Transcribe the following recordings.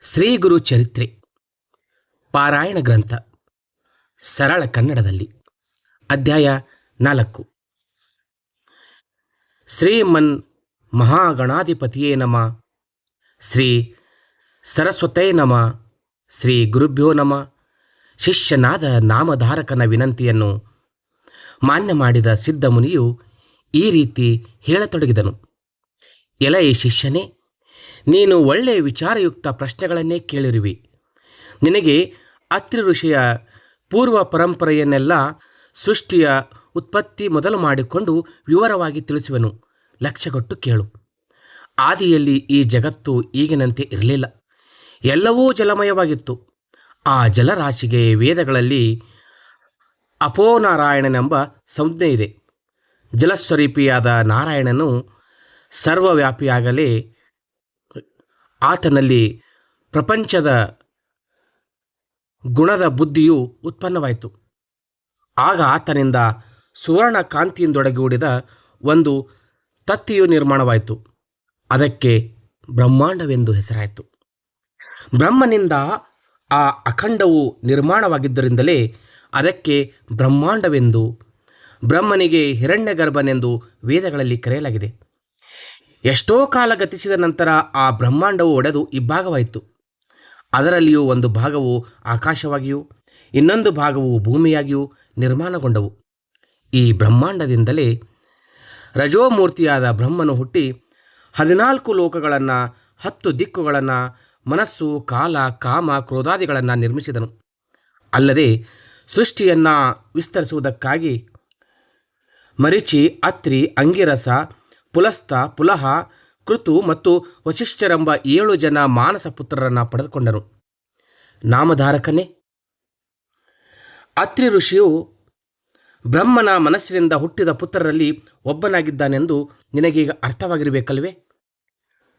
ಶ್ರೀ ಗುರು ಚರಿತ್ರೆ ಪಾರಾಯಣ ಗ್ರಂಥ ಸರಳ ಕನ್ನಡದಲ್ಲಿ ಅಧ್ಯಾಯ 4. ಶ್ರೀಮನ್ ಮಹಾಗಣಾಧಿಪತಿಯೇ ನಮಃ. ಶ್ರೀ ಸರಸ್ವತೇ ನಮಃ. ಶ್ರೀ ಗುರುಭ್ಯೋ ನಮಃ. ಶಿಷ್ಯನಾದ ನಾಮಧಾರಕನ ವಿನಂತಿಯನ್ನು ಮಾನ್ಯ ಮಾಡಿದ ಸಿದ್ಧಮುನಿಯು ಈ ರೀತಿ ಹೇಳತೊಡಗಿದನು. ಎಲೈ ಶಿಷ್ಯನೇ, ನೀನು ಒಳ್ಳೆಯ ವಿಚಾರಯುಕ್ತ ಪ್ರಶ್ನೆಗಳನ್ನೇ ಕೇಳಿರುವಿ. ನಿನಗೆ ಅತ್ರಿ ಋಷಿಯ ಪೂರ್ವ ಪರಂಪರೆಯನ್ನೆಲ್ಲ ಸೃಷ್ಟಿಯ ಉತ್ಪತ್ತಿ ಮೊದಲು ಮಾಡಿಕೊಂಡು ವಿವರವಾಗಿ ತಿಳಿಸುವೆನು. ಲಕ್ಷ್ಯಗೊಟ್ಟು ಕೇಳು. ಆದಿಯಲ್ಲಿ ಈ ಜಗತ್ತು ಈಗಿನಂತೆ ಇರಲಿಲ್ಲ. ಎಲ್ಲವೂ ಜಲಮಯವಾಗಿತ್ತು. ಆ ಜಲರಾಶಿಗೆ ವೇದಗಳಲ್ಲಿ ಅಪೋನಾರಾಯಣನೆಂಬ ಸಂಜ್ಞೆ ಇದೆ. ಜಲಸ್ವರೂಪಿಯಾದ ನಾರಾಯಣನು ಸರ್ವವ್ಯಾಪಿಯಾಗಲೇ ಆತನಲ್ಲಿ ಪ್ರಪಂಚದ ಗುಣದ ಬುದ್ಧಿಯು ಉತ್ಪನ್ನವಾಯಿತು. ಆಗ ಆತನಿಂದ ಸುವರ್ಣ ಕಾಂತಿಯಿಂದೊಡಗೂಡಿದ ಒಂದು ತತ್ತಿಯು ನಿರ್ಮಾಣವಾಯಿತು. ಅದಕ್ಕೆ ಬ್ರಹ್ಮಾಂಡವೆಂದು ಹೆಸರಾಯಿತು. ಬ್ರಹ್ಮನಿಂದ ಆ ಅಖಂಡವು ನಿರ್ಮಾಣವಾಗಿದ್ದರಿಂದಲೇ ಅದಕ್ಕೆ ಬ್ರಹ್ಮಾಂಡವೆಂದು, ಬ್ರಹ್ಮನಿಗೆ ಹಿರಣ್ಯಗರ್ಭನೆಂದು ವೇದಗಳಲ್ಲಿ ಕರೆಯಲಾಗಿದೆ. ಎಷ್ಟೋ ಕಾಲ ಗತಿಸಿದ ನಂತರ ಆ ಬ್ರಹ್ಮಾಂಡವು ಒಡೆದು ಇಬ್ಬಾಗವಾಯಿತು. ಅದರಲ್ಲಿಯೂ ಒಂದು ಭಾಗವು ಆಕಾಶವಾಗಿಯೂ ಇನ್ನೊಂದು ಭಾಗವು ಭೂಮಿಯಾಗಿಯೂ ನಿರ್ಮಾಣಗೊಂಡವು. ಈ ಬ್ರಹ್ಮಾಂಡದಿಂದಲೇ ರಜೋಮೂರ್ತಿಯಾದ ಬ್ರಹ್ಮನು ಹುಟ್ಟಿ 14 ಲೋಕಗಳನ್ನು, 10 ದಿಕ್ಕುಗಳನ್ನು, ಮನಸ್ಸು, ಕಾಲ, ಕಾಮ, ಕ್ರೋಧಾದಿಗಳನ್ನು ನಿರ್ಮಿಸಿದನು. ಅಲ್ಲದೆ ಸೃಷ್ಟಿಯನ್ನು ವಿಸ್ತರಿಸುವುದಕ್ಕಾಗಿ ಮರೀಚಿ, ಅತ್ರಿ, ಅಂಗಿರಸ, ಪುಲಸ್ತ, ಪುಲಹ, ಕೃತು ಮತ್ತು ವಶಿಷ್ಠರೆಂಬ 7 ಜನ ಮಾನಸ ಪುತ್ರರನ್ನು ಪಡೆದುಕೊಂಡನು. ನಾಮಧಾರಕನೇ, ಅತ್ರಿ ಋಷಿಯು ಬ್ರಹ್ಮನ ಮನಸ್ಸಿನಿಂದ ಹುಟ್ಟಿದ ಪುತ್ರರಲ್ಲಿ ಒಬ್ಬನಾಗಿದ್ದಾನೆಂದು ನಿನಗೀಗ ಅರ್ಥವಾಗಿರಬೇಕಲ್ವೇ?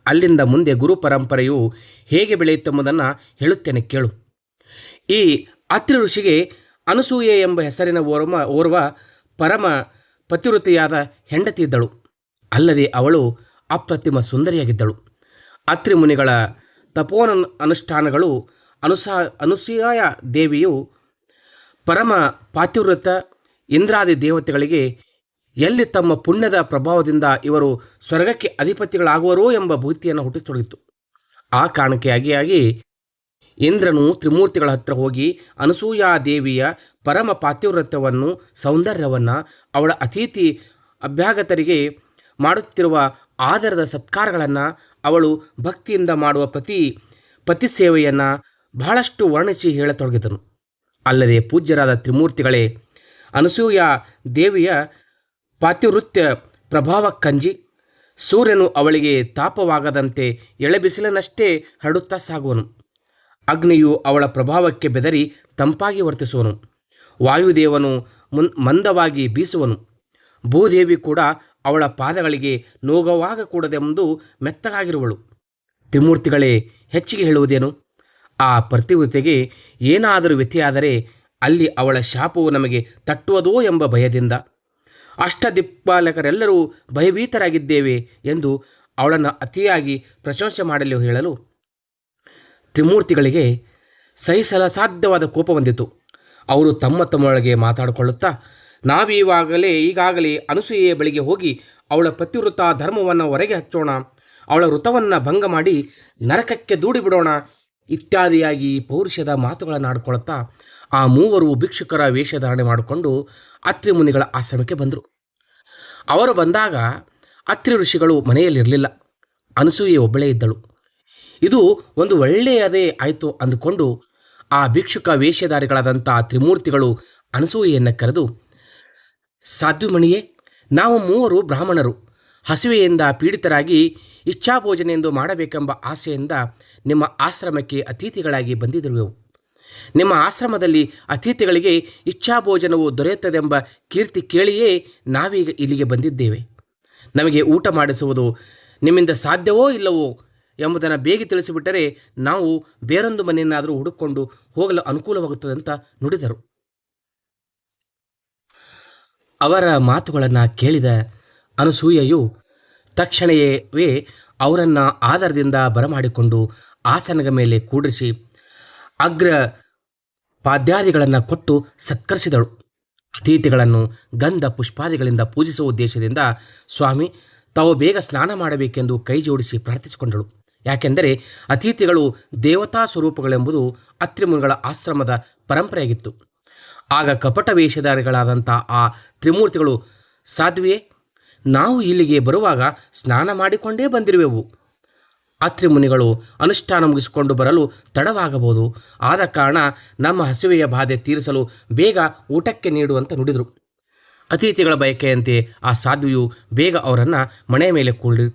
ಅಲ್ಲಿಂದ ಮುಂದೆ ಗುರು ಪರಂಪರೆಯು ಹೇಗೆ ಬೆಳೆಯುತ್ತೆಂಬುದನ್ನು ಹೇಳುತ್ತೇನೆ ಕೇಳು. ಈ ಅತ್ರಿ ಋಷಿಗೆ ಅನಸೂಯೆ ಎಂಬ ಹೆಸರಿನ ಓರ್ವ ಪರಮ ಪತಿವ್ರತೆಯಾದ ಹೆಂಡತಿ ಇದ್ದಳು. ಅಲ್ಲದೆ ಅವಳು ಅಪ್ರತಿಮ ಸುಂದರಿಯಾಗಿದ್ದಳು. ಅತ್ರಿ ಮುನಿಗಳ ತಪೋನ ಅನುಷ್ಠಾನಗಳು ಅನಸೂಯ ದೇವಿಯು ಪರಮ ಪಾತಿವ್ರತ ಇಂದ್ರಾದಿ ದೇವತೆಗಳಿಗೆ ಎಲ್ಲಿ ತಮ್ಮ ಪುಣ್ಯದ ಪ್ರಭಾವದಿಂದ ಇವರು ಸ್ವರ್ಗಕ್ಕೆ ಅಧಿಪತಿಗಳಾಗುವರೋ ಎಂಬ ಭೀತಿಯನ್ನು ಹುಟ್ಟಿಸತೊಡಗಿತು. ಆ ಕಾರಣಕ್ಕಾಗಿಯಾಗಿ ಇಂದ್ರನು ತ್ರಿಮೂರ್ತಿಗಳ ಹತ್ತಿರ ಹೋಗಿ ಅನಸೂಯಾದೇವಿಯ ಪರಮ ಪಾತಿವ್ರತ್ಯವನ್ನು, ಸೌಂದರ್ಯವನ್ನು, ಅವಳ ಅತಿಥಿ ಅಭ್ಯಾಗತರಿಗೆ ಮಾಡುತ್ತಿರುವ ಆದರದ ಸತ್ಕಾರಗಳನ್ನು, ಅವಳು ಭಕ್ತಿಯಿಂದ ಮಾಡುವ ಪತಿ ಸೇವೆಯನ್ನು ಬಹಳಷ್ಟು ವರ್ಣಿಸಿ ಹೇಳತೊಡಗಿದನು. ಅಲ್ಲದೆ ಪೂಜ್ಯರಾದ ತ್ರಿಮೂರ್ತಿಗಳೇ, ಅನಸೂಯ ದೇವಿಯ ಪಾತಿವೃತ್ಯ ಪ್ರಭಾವಕ್ಕಂಜಿ ಸೂರ್ಯನು ಅವಳಿಗೆ ತಾಪವಾಗದಂತೆ ಎಳೆಬಿಸಿಲಿನಷ್ಟೇ ಹರಡುತ್ತಾ ಸಾಗುವನು. ಅಗ್ನಿಯು ಅವಳ ಪ್ರಭಾವಕ್ಕೆ ಬೆದರಿ ತಂಪಾಗಿ ವರ್ತಿಸುವನು. ವಾಯುದೇವನು ಮಂದವಾಗಿ ಬೀಸುವನು. ಭೂದೇವಿ ಕೂಡ ಅವಳ ಪಾದಗಳಿಗೆ ನೋಗವಾಗಕೂಡದೆಂದು ಮೆತ್ತಗಾಗಿರುವಳು. ತ್ರಿಮೂರ್ತಿಗಳೇ, ಹೆಚ್ಚಿಗೆ ಹೇಳುವುದೇನು? ಆ ಪತಿವ್ರತೆಗೆ ಏನಾದರೂ ವ್ಯತ್ಯಾದರೆ ಅಲ್ಲಿ ಅವಳ ಶಾಪವು ನಮಗೆ ತಟ್ಟುವುದೋ ಎಂಬ ಭಯದಿಂದ ಅಷ್ಟದಿಕ್ಪಾಲಕರೆಲ್ಲರೂ ಭಯಭೀತರಾಗಿದ್ದೇವೆ ಎಂದು ಅವಳನ್ನು ಅತಿಯಾಗಿ ಪ್ರಶಂಸೆ ಮಾಡಲು ಹೇಳಲು ತ್ರಿಮೂರ್ತಿಗಳಿಗೆ ಸಹಿಸಲ ಸಾಧ್ಯವಾದ ಕೋಪ ಬಂದಿತು. ಅವರು ತಮ್ಮೊಳಗೆ ಮಾತಾಡಿಕೊಳ್ಳುತ್ತಾ, ಈಗಾಗಲೇ ಅನಸೂಯೆಯ ಬಳಿಗೆ ಹೋಗಿ ಅವಳ ಪತಿವ್ರತ ಧರ್ಮವನ್ನು ಹೊರಗೆ ಹಚ್ಚೋಣ, ಅವಳ ವೃತವನ್ನು ಭಂಗ ಮಾಡಿ ನರಕಕ್ಕೆ ದೂಡಿಬಿಡೋಣ ಇತ್ಯಾದಿಯಾಗಿ ಪೌರುಷದ ಮಾತುಗಳನ್ನು ಆಡಿಕೊಳ್ಳುತ್ತಾ ಆ ಮೂವರು ಭಿಕ್ಷುಕರ ವೇಷಧಾರಣೆ ಮಾಡಿಕೊಂಡು ಅತ್ರಿ ಮುನಿಗಳ ಆಶ್ರಮಕ್ಕೆ ಬಂದರು. ಅವರು ಬಂದಾಗ ಅತ್ರಿ ಋಷಿಗಳು ಮನೆಯಲ್ಲಿರಲಿಲ್ಲ. ಅನಸೂಯೆ ಒಬ್ಬಳೇ ಇದ್ದಳು. ಇದು ಒಂದು ಒಳ್ಳೆಯದೇ ಆಯಿತು ಅಂದುಕೊಂಡು ಆ ಭಿಕ್ಷುಕ ವೇಷಧಾರಿಗಳಾದಂಥ ತ್ರಿಮೂರ್ತಿಗಳು ಅನಸೂಯೆಯನ್ನು ಕರೆದು, ಸಾಧ್ವಿಮಣಿಯೇ, ನಾವು ಮೂವರು ಬ್ರಾಹ್ಮಣರು ಹಸಿವೆಯಿಂದ ಪೀಡಿತರಾಗಿ ಇಚ್ಛಾಭೋಜನೆಂದು ಮಾಡಬೇಕೆಂಬ ಆಸೆಯಿಂದ ನಿಮ್ಮ ಆಶ್ರಮಕ್ಕೆ ಅತಿಥಿಗಳಾಗಿ ಬಂದಿರುವೆವು. ನಿಮ್ಮ ಆಶ್ರಮದಲ್ಲಿ ಅತಿಥಿಗಳಿಗೆ ಇಚ್ಛಾಭೋಜನವು ದೊರೆಯುತ್ತದೆಂಬ ಕೀರ್ತಿ ಕೇಳಿಯೇ ನಾವೀಗ ಇಲ್ಲಿಗೆ ಬಂದಿದ್ದೇವೆ. ನಮಗೆ ಊಟ ಮಾಡಿಸುವುದು ನಿಮ್ಮಿಂದ ಸಾಧ್ಯವೋ ಇಲ್ಲವೋ ಎಂಬುದನ್ನು ಬೇಗ ತಿಳಿಸಿಬಿಟ್ಟರೆ ನಾವು ಬೇರೊಂದು ಮನೆಯನ್ನಾದರೂ ಹುಡುಕೊಂಡು ಹೋಗಲು ಅನುಕೂಲವಾಗುತ್ತದೆ ಅಂತ ನುಡಿದರು. ಅವರ ಮಾತುಗಳನ್ನು ಕೇಳಿದ ಅನಸೂಯೆಯು ತಕ್ಷಣವೇ ಅವರನ್ನು ಆದರದಿಂದ ಬರಮಾಡಿಕೊಂಡು ಆಸನದ ಮೇಲೆ ಕೂಡಿಸಿ ಅಗ್ರ ಪಾದ್ಯಾದಿಗಳನ್ನು ಕೊಟ್ಟು ಸತ್ಕರಿಸಿದಳು. ಅತಿಥಿಗಳನ್ನು ಗಂಧ ಪುಷ್ಪಾದಿಗಳಿಂದ ಪೂಜಿಸುವ ಉದ್ದೇಶದಿಂದ ಸ್ವಾಮಿ ತಾವು ಬೇಗ ಸ್ನಾನ ಮಾಡಬೇಕೆಂದು ಕೈ ಜೋಡಿಸಿ ಪ್ರಾರ್ಥಿಸಿಕೊಂಡಳು. ಯಾಕೆಂದರೆ ಅತಿಥಿಗಳು ದೇವತಾ ಸ್ವರೂಪಗಳೆಂಬುದು ಅತ್ರಿಮುನಿಗಳ ಆಶ್ರಮದ ಪರಂಪರೆಯಾಗಿತ್ತು. ಆಗ ಕಪಟ ವೇಷಧಾರಿಗಳಾದಂಥ ಆ ತ್ರಿಮೂರ್ತಿಗಳು, ಸಾಧ್ವಿಯೇ, ನಾವು ಇಲ್ಲಿಗೆ ಬರುವಾಗ ಸ್ನಾನ ಮಾಡಿಕೊಂಡೇ ಬಂದಿರುವೆವು. ಅತ್ರಿಮುನಿಗಳು ಅನುಷ್ಠಾನ ಮುಗಿಸಿಕೊಂಡು ಬರಲು ತಡವಾಗಬಹುದು. ಆದ ಕಾರಣ ನಮ್ಮ ಹಸಿವೆಯ ಬಾಧೆ ತೀರಿಸಲು ಬೇಗ ಊಟಕ್ಕೆ ನೀಡುವಂತ ನುಡಿದರು. ಅತಿಥಿಗಳ ಬಯಕೆಯಂತೆ ಆ ಸಾಧ್ವಿಯು ಬೇಗ ಅವರನ್ನು ಮನೆಯ ಮೇಲೆ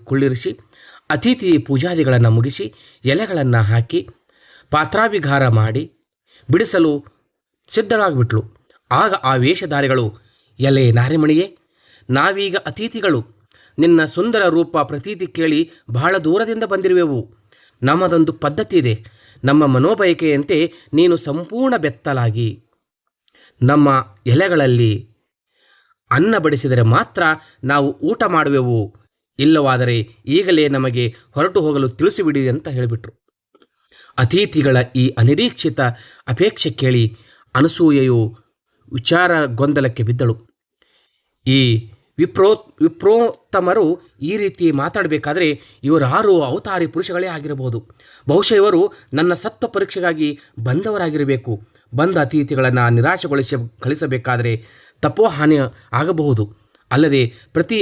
ಕುಳ್ಳಿರಿಸಿ ಅತಿಥಿ ಪೂಜಾದಿಗಳನ್ನು ಮುಗಿಸಿ ಎಲೆಗಳನ್ನು ಹಾಕಿ ಪಾತ್ರಾಭಿಗಾರ ಮಾಡಿ ಬಿಡಿಸಲು ಸಿದ್ಧರಾಗಿಬಿಟ್ಲು. ಆಗ ಆ ವೇಷಧಾರಿಗಳು, ಎಲೆ ನಾರಿಮಣಿಯೇ, ನಾವೀಗ ಅತಿಥಿಗಳು. ನಿನ್ನ ಸುಂದರ ರೂಪ ಪ್ರತೀತಿ ಕೇಳಿ ಬಹಳ ದೂರದಿಂದ ಬಂದಿರುವೆವು. ನಮ್ಮದೊಂದು ಪದ್ಧತಿ ಇದೆ. ನಮ್ಮ ಮನೋಬಯಕೆಯಂತೆ ನೀನು ಸಂಪೂರ್ಣ ಬೆತ್ತಲಾಗಿ ನಮ್ಮ ಎಲೆಗಳಲ್ಲಿ ಅನ್ನ ಬಡಿಸಿದರೆ ಮಾತ್ರ ನಾವು ಊಟ ಮಾಡುವೆವು. ಇಲ್ಲವಾದರೆ ಈಗಲೇ ನಮಗೆ ಹೊರಟು ಹೋಗಲು ತಿಳಿಸಿಬಿಡಿ ಅಂತ ಹೇಳಿಬಿಟ್ರು. ಅತಿಥಿಗಳ ಈ ಅನಿರೀಕ್ಷಿತ ಅಪೇಕ್ಷೆ ಕೇಳಿ ಅನಸೂಯೆಯು ವಿಚಾರ ಗೊಂದಲಕ್ಕೆ ಬಿದ್ದಳು. ಈ ವಿಪ್ರೋತ್ತಮರು ಈ ರೀತಿ ಮಾತಾಡಬೇಕಾದ್ರೆ ಇವರಾರು ಅವತಾರಿ ಪುರುಷಗಳೇ ಆಗಿರಬಹುದು. ಬಹುಶಃ ಇವರು ನನ್ನ ಸತ್ವ ಪರೀಕ್ಷೆಗಾಗಿ ಬಂದವರಾಗಿರಬೇಕು. ಬಂದ ಅತಿಥಿಗಳನ್ನು ನಿರಾಶೆಗೊಳಿಸಿ ಕಳಿಸಬೇಕಾದರೆ ತಪೋಹಾನಿ ಆಗಬಹುದು. ಅಲ್ಲದೆ ಪತಿ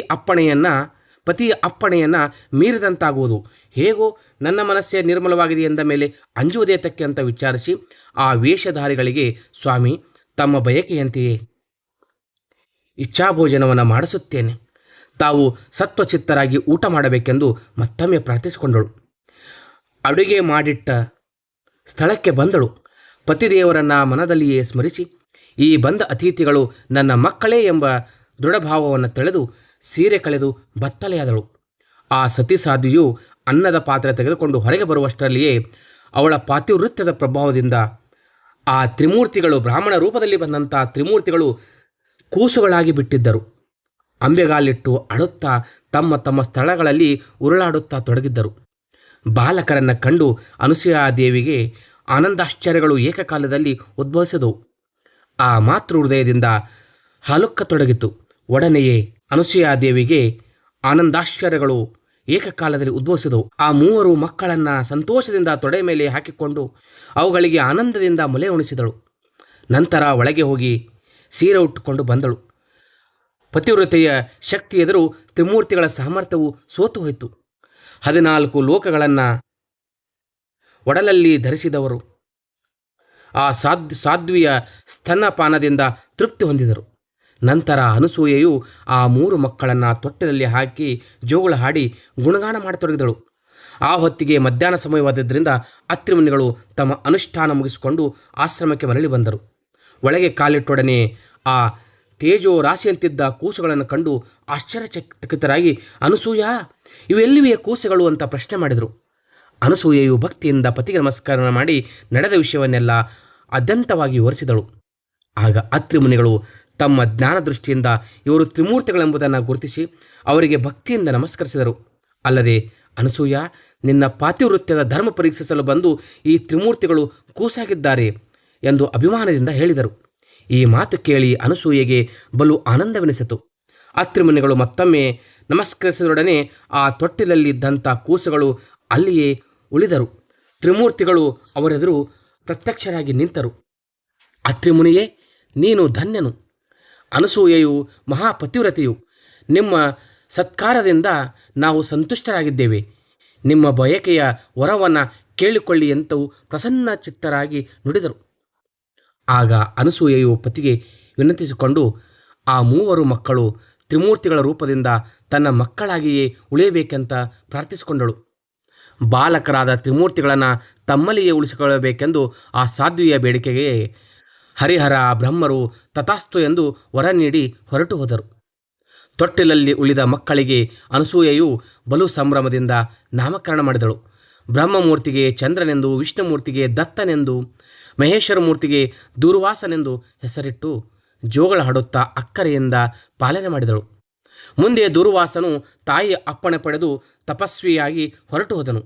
ಅಪ್ಪಣೆಯನ್ನು ಮೀರಿದಂತಾಗುವುದು. ಹೇಗೋ ನನ್ನ ಮನಸ್ಸೇ ನಿರ್ಮಲವಾಗಿದೆ ಎಂದ ಮೇಲೆ ಅಂಜುವುದೇ ತಕ್ಕೆ ಅಂತ ವಿಚಾರಿಸಿ ಆ ವೇಷಧಾರಿಗಳಿಗೆ, ಸ್ವಾಮಿ, ತಮ್ಮ ಬಯಕೆಯಂತೆಯೇ ಇಚ್ಛಾಭೋಜನವನ್ನು ಮಾಡಿಸುತ್ತೇನೆ. ತಾವು ಸತ್ವಚಿತ್ತರಾಗಿ ಊಟ ಮಾಡಬೇಕೆಂದು ಮತ್ತೊಮ್ಮೆ ಪ್ರಾರ್ಥಿಸಿಕೊಂಡಳು. ಅಡುಗೆ ಮಾಡಿಟ್ಟ ಸ್ಥಳಕ್ಕೆ ಬಂದಳು. ಪತಿದೇವರನ್ನು ಮನದಲ್ಲಿಯೇ ಸ್ಮರಿಸಿ ಈ ಬಂದ ಅತಿಥಿಗಳು ನನ್ನ ಮಕ್ಕಳೇ ಎಂಬ ದೃಢಭಾವವನ್ನು ತಳೆದು ಸೀರೆ ಕಳೆದು ಬತ್ತಲೆಯಾದಳು. ಆ ಸತಿಸಾಧ್ವಿಯು ಅನ್ನದ ಪಾತ್ರೆ ತೆಗೆದುಕೊಂಡು ಹೊರಗೆ ಬರುವಷ್ಟರಲ್ಲಿಯೇ ಅವಳ ಪಾತಿವೃತ್ಯದ ಪ್ರಭಾವದಿಂದ ಆ ತ್ರಿಮೂರ್ತಿಗಳು, ಬ್ರಾಹ್ಮಣ ರೂಪದಲ್ಲಿ ಬಂದಂಥ ತ್ರಿಮೂರ್ತಿಗಳು ಕೂಸುಗಳಾಗಿ ಬಿಟ್ಟಿದ್ದರು. ಅಂಬೆಗಾಲಿಟ್ಟು ಅಳುತ್ತಾ ತಮ್ಮ ತಮ್ಮ ಸ್ಥಳಗಳಲ್ಲಿ ಉರುಳಾಡುತ್ತಾ ತೊಡಗಿದ್ದರು. ಬಾಲಕರನ್ನು ಕಂಡು ಅನುಸೂಯಾದೇವಿಗೆ ಆನಂದಾಶ್ಚರ್ಯಗಳು ಏಕಕಾಲದಲ್ಲಿ ಉದ್ಭವಿಸಿದವು. ಆ ಮಾತೃ ಹೃದಯದಿಂದ ಹಾಲುಕ್ಕತೊಡಗಿತು. ಒಡನೆಯೇ ಅನುಸೂಯಾದೇವಿಗೆ ಆನಂದಾಶ್ಚರ್ಯಗಳು ಏಕಕಾಲದಲ್ಲಿ ಉದ್ಭವಿಸಿದವು. ಆ ಮೂವರು ಮಕ್ಕಳನ್ನು ಸಂತೋಷದಿಂದ ತೊಡೆ ಮೇಲೆ ಹಾಕಿಕೊಂಡು ಅವುಗಳಿಗೆ ಆನಂದದಿಂದ ಮೊಲೆ ಉಣಿಸಿದಳು. ನಂತರ ಒಳಗೆ ಹೋಗಿ ಸೀರೆ ಉಟ್ಟುಕೊಂಡು ಬಂದಳು. ಪತಿವ್ರತೆಯ ಶಕ್ತಿ ಎದುರು ತ್ರಿಮೂರ್ತಿಗಳ ಸಾಮರ್ಥ್ಯವು ಸೋತು ಹೋಯಿತು. 14 ಲೋಕಗಳನ್ನು ಒಡಲಲ್ಲಿ ಧರಿಸಿದವರು ಆ ಸಾಧ್ವಿಯ ಸ್ತನಪಾನದಿಂದ ತೃಪ್ತಿ ಹೊಂದಿದರು. ನಂತರ ಅನಸೂಯೆಯು ಆ 3 ಮಕ್ಕಳನ್ನು ತೊಟ್ಟಿಲಲ್ಲಿ ಹಾಕಿ ಜೋಗುಳ ಹಾಡಿ ಗುಣಗಾನ ಮಾಡತೊಡಗಿದಳು. ಆ ಹೊತ್ತಿಗೆ ಮಧ್ಯಾಹ್ನ ಸಮಯವಾದ್ದರಿಂದ ಅತ್ರಿಮುನಿಗಳು ತಮ್ಮ ಅನುಷ್ಠಾನ ಮುಗಿಸಿಕೊಂಡು ಆಶ್ರಮಕ್ಕೆ ಮರಳಿ ಬಂದರು. ಒಳಗೆ ಕಾಲಿಟ್ಟೊಡನೆ ಆ ತೇಜೋ ರಾಶಿಯಂತಿದ್ದ ಕೂಸುಗಳನ್ನು ಕಂಡು ಆಶ್ಚರ್ಯಚಕಿತರಾಗಿ, ಅನಸೂಯ, ಇವೆಲ್ಲಿವೆಯ ಕೂಸುಗಳು ಅಂತ ಪ್ರಶ್ನೆ ಮಾಡಿದರು. ಅನಸೂಯೆಯು ಭಕ್ತಿಯಿಂದ ಪತಿಗೆ ನಮಸ್ಕಾರ ಮಾಡಿ ನಡೆದ ವಿಷಯವನ್ನೆಲ್ಲ ಅದ್ಯಂತವಾಗಿ ವಿವರಿಸಿದಳು. ಆಗ ಅತ್ರಿಮುನಿಗಳು ತಮ್ಮ ಜ್ಞಾನ ದೃಷ್ಟಿಯಿಂದ ಇವರು ತ್ರಿಮೂರ್ತಿಗಳೆಂಬುದನ್ನು ಗುರುತಿಸಿ ಅವರಿಗೆ ಭಕ್ತಿಯಿಂದ ನಮಸ್ಕರಿಸಿದರು. ಅಲ್ಲದೆ, ಅನಸೂಯ, ನಿನ್ನ ಪಾತಿವೃತ್ಯದ ಧರ್ಮ ಪರೀಕ್ಷಿಸಲು ಬಂದು ಈ ತ್ರಿಮೂರ್ತಿಗಳು ಕೂಸಾಗಿದ್ದಾರೆ ಎಂದು ಅಭಿಮಾನದಿಂದ ಹೇಳಿದರು. ಈ ಮಾತು ಕೇಳಿ ಅನಸೂಯೆಗೆ ಬಲು ಆನಂದವೆನಿಸಿತು. ಅತ್ರಿಮುನಿಗಳು ಮತ್ತೊಮ್ಮೆ ನಮಸ್ಕರಿಸಿದೊಡನೆ ಆ ತೊಟ್ಟಿಲಲ್ಲಿದ್ದಂಥ ಕೂಸುಗಳು ಅಲ್ಲಿಯೇ ಉಳಿದರು. ತ್ರಿಮೂರ್ತಿಗಳು ಅವರೆದುರು ಪ್ರತ್ಯಕ್ಷರಾಗಿ ನಿಂತರು. ಅತ್ರಿಮುನಿಯೇ, ನೀನು ಧನ್ಯನು. ಅನಸೂಯೆಯು ಮಹಾಪತಿವ್ರತೆಯು. ನಿಮ್ಮ ಸತ್ಕಾರದಿಂದ ನಾವು ಸಂತುಷ್ಟರಾಗಿದ್ದೇವೆ. ನಿಮ್ಮ ಬಯಕೆಯ ವರವನ್ನು ಕೇಳಿಕೊಳ್ಳಿ ಎಂತೂ ಪ್ರಸನ್ನ ಚಿತ್ತರಾಗಿ ನುಡಿದರು. ಆಗ ಅನಸೂಯೆಯು ಪತಿಗೆ ವಿನಂತಿಸಿಕೊಂಡು ಆ 3 ಮಕ್ಕಳು ತ್ರಿಮೂರ್ತಿಗಳ ರೂಪದಿಂದ ತನ್ನ ಮಕ್ಕಳಾಗಿಯೇ ಉಳಿಯಬೇಕೆಂತ ಪ್ರಾರ್ಥಿಸಿಕೊಂಡಳು. ಬಾಲಕರಾದ ತ್ರಿಮೂರ್ತಿಗಳನ್ನು ತಮ್ಮಲ್ಲಿಯೇ ಉಳಿಸಿಕೊಳ್ಳಬೇಕೆಂದು ಆ ಸಾಧ್ವಿಯ ಬೇಡಿಕೆಗೆ ಹರಿಹರ ಬ್ರಹ್ಮರು ತಥಾಸ್ತು ಎಂದು ವರ ನೀಡಿ ಹೊರಟು ಹೋದರು. ತೊಟ್ಟಿಲಲ್ಲಿ ಉಳಿದ ಮಕ್ಕಳಿಗೆ ಅನಸೂಯೆಯು ಬಲು ಸಂಭ್ರಮದಿಂದ ನಾಮಕರಣ ಮಾಡಿದಳು. ಬ್ರಹ್ಮಮೂರ್ತಿಗೆ ಚಂದ್ರನೆಂದು, ವಿಷ್ಣುಮೂರ್ತಿಗೆ ದತ್ತನೆಂದು, ಮಹೇಶ್ವರ ಮೂರ್ತಿಗೆ ದೂರ್ವಾಸನೆಂದು ಹೆಸರಿಟ್ಟು ಜೋಗಳ ಹಾಡುತ್ತಾ ಅಕ್ಕರೆಯಿಂದ ಪಾಲನೆ ಮಾಡಿದಳು. ಮುಂದೆ ದುರ್ವಾಸನು ತಾಯಿಯ ಅಪ್ಪಣೆ ಪಡೆದು ತಪಸ್ವಿಯಾಗಿ ಹೊರಟು ಹೋದನು.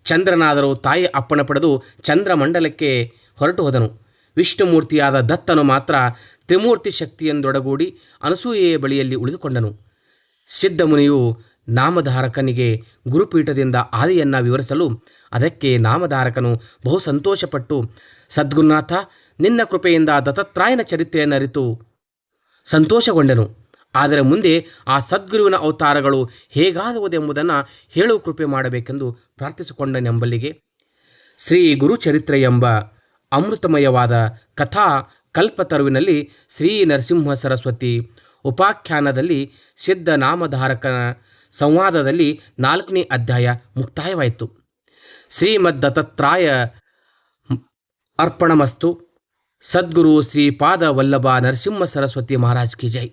ಚಂದ್ರನಾದರೂ ತಾಯಿಯ ಅಪ್ಪಣೆ ಪಡೆದು ಚಂದ್ರಮಂಡಲಕ್ಕೆ ಹೊರಟು ಹೋದನು. ವಿಷ್ಣುಮೂರ್ತಿಯಾದ ದತ್ತನು ಮಾತ್ರ ತ್ರಿಮೂರ್ತಿ ಶಕ್ತಿಯೊಂದೊಡಗೂಡಿ ಅನಸೂಯೆಯ ಬಳಿಯಲ್ಲಿ ಉಳಿದುಕೊಂಡನು. ಸಿದ್ಧಮುನಿಯು ನಾಮಧಾರಕನಿಗೆ ಗುರುಪೀಠದಿಂದ ಆದಿಯನ್ನು ವಿವರಿಸಲು ಅದಕ್ಕೆ ನಾಮಧಾರಕನು ಬಹು ಸಂತೋಷಪಟ್ಟು, ಸದ್ಗುರುನಾಥ, ನಿನ್ನ ಕೃಪೆಯಿಂದ ದತ್ತಾತ್ರಾಯನ ಚರಿತ್ರೆಯನ್ನು ಅರಿತು ಸಂತೋಷಗೊಂಡನು. ಆದರೆ ಮುಂದೆ ಆ ಸದ್ಗುರುವಿನ ಅವತಾರಗಳು ಹೇಗಾದವುದೆಂಬುದನ್ನು ಹೇಳುವ ಕೃಪೆ ಮಾಡಬೇಕೆಂದು ಪ್ರಾರ್ಥಿಸಿಕೊಂಡನೆಂಬಲ್ಲಿಗೆ ಶ್ರೀ ಗುರುಚರಿತ್ರೆ ಎಂಬ ಅಮೃತಮಯವಾದ ಕಥಾ ಕಲ್ಪತರುವಿನಲ್ಲಿ ಶ್ರೀ ನರಸಿಂಹ ಸರಸ್ವತಿ ಉಪಾಖ್ಯಾನದಲ್ಲಿ ಸಿದ್ಧ ನಾಮಧಾರಕನ ಸಂವಾದದಲ್ಲಿ 4ನೇ ಅಧ್ಯಾಯ ಮುಕ್ತಾಯವಾಯಿತು. ಶ್ರೀಮದ್ ದತ್ತಾತ್ರಾಯ ಅರ್ಪಣಮಸ್ತು. ಸದ್ಗುರು ಶ್ರೀಪಾದ ವಲ್ಲಭ ನರಸಿಂಹ ಸರಸ್ವತಿ ಮಹಾರಾಜ್ ಕಿ ಜೈ.